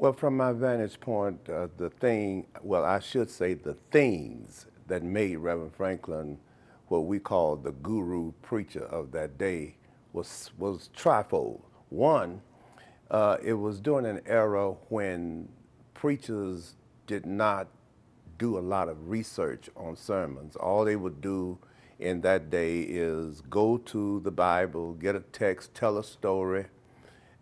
Well, from my vantage point, I should say the things that made Reverend Franklin what we call the guru preacher of that day was trifold. One, it was during an era when preachers did not do a lot of research on sermons. All they would do in that day is go to the Bible, get a text, tell a story,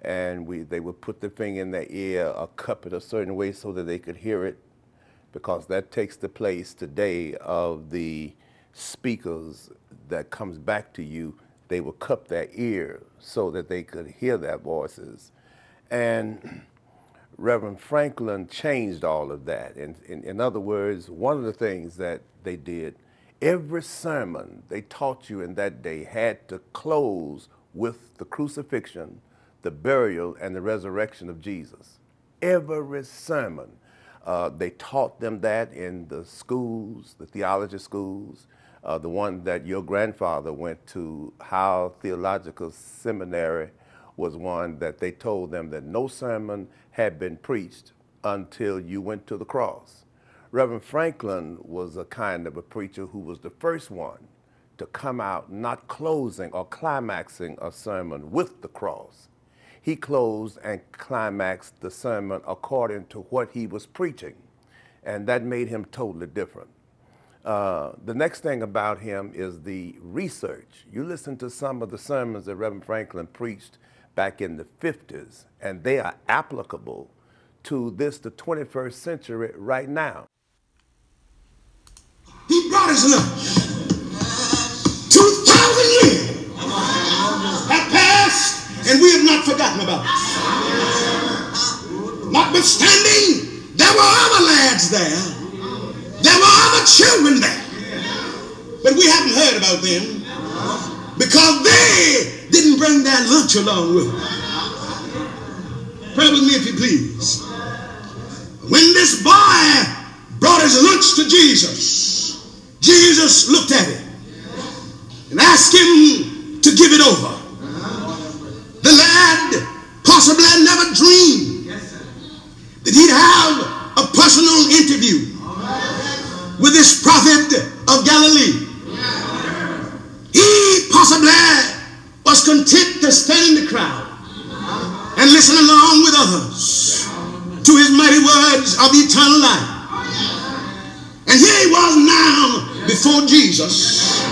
and they would put the thing in their ear or cup it a certain way so that they could hear it, because that takes the place today of the speakers that comes back to you. They will cup their ear so that they could hear their voices. And Reverend Franklin changed all of that. In other words, one of the things that they did, every sermon they taught you in that day had to close with the crucifixion, the burial, and the resurrection of Jesus. Every sermon. They taught them that in the schools, the theology schools, the one that your grandfather went to, Howell Theological Seminary, was one that they told them that no sermon had been preached until you went to the cross. Reverend Franklin was a kind of a preacher who was the first one to come out not closing or climaxing a sermon with the cross. He closed and climaxed the sermon according to what he was preaching, and that made him totally different. The next thing about him is the research. You listen to some of the sermons that Reverend Franklin preached back in the 50s, and they are applicable to the 21st century right now. He brought us lunch. 2,000 years have passed, and we have not forgotten about it. Notwithstanding, there were other lads there. There were other children there. But we haven't heard about them because they didn't bring their lunch along with them. Pray with me if you please. When this boy brought his lunch to Jesus, Jesus looked at him and asked him to give it over. The lad possibly had never dreamed that he'd have a personal interview with this prophet of Galilee. He possibly was content to stand in the crowd and listen along with others to his mighty words of eternal life. And here he was now before Jesus,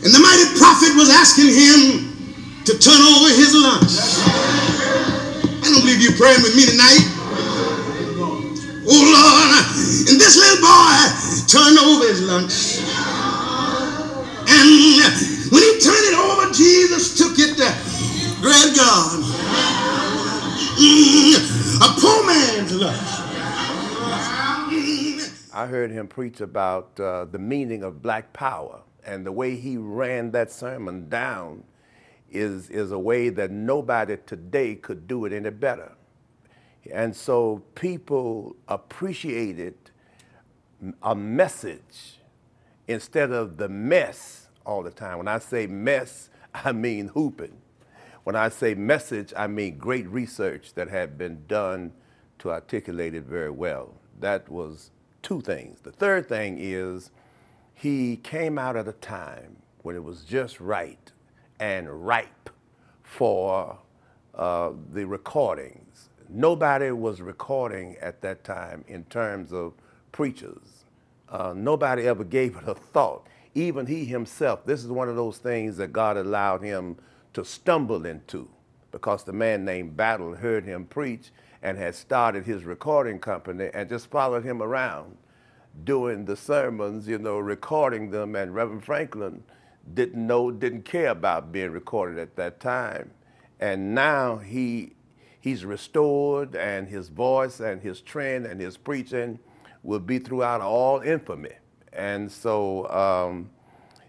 and the mighty prophet was asking him to turn over his lunch. I don't believe you're praying with me tonight. Oh Lord, and this little boy turned over his lunch. And when he turned it over, Jesus took it, great God, a poor man's lunch. I heard him preach about the meaning of black power, and the way he ran that sermon down is a way that nobody today could do it any better. And so people appreciated a message instead of the mess all the time. When I say mess, I mean hooping. When I say message, I mean great research that had been done to articulate it very well. That was two things. The third thing is he came out at a time when it was just right and ripe for the recordings. Nobody was recording at that time in terms of preachers. Nobody ever gave it a thought. Even he himself, this is one of those things that God allowed him to stumble into, because the man named Battle heard him preach and had started his recording company and just followed him around doing the sermons, you know, recording them. And Reverend Franklin didn't care about being recorded at that time. And now he's restored, and his voice and his trend and his preaching will be throughout all infamy. And so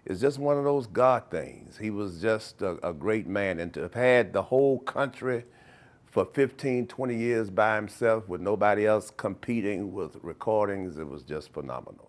it's just one of those God things. He was just a great man, and to have had the whole country for 15, 20 years by himself with nobody else competing with recordings, it was just phenomenal.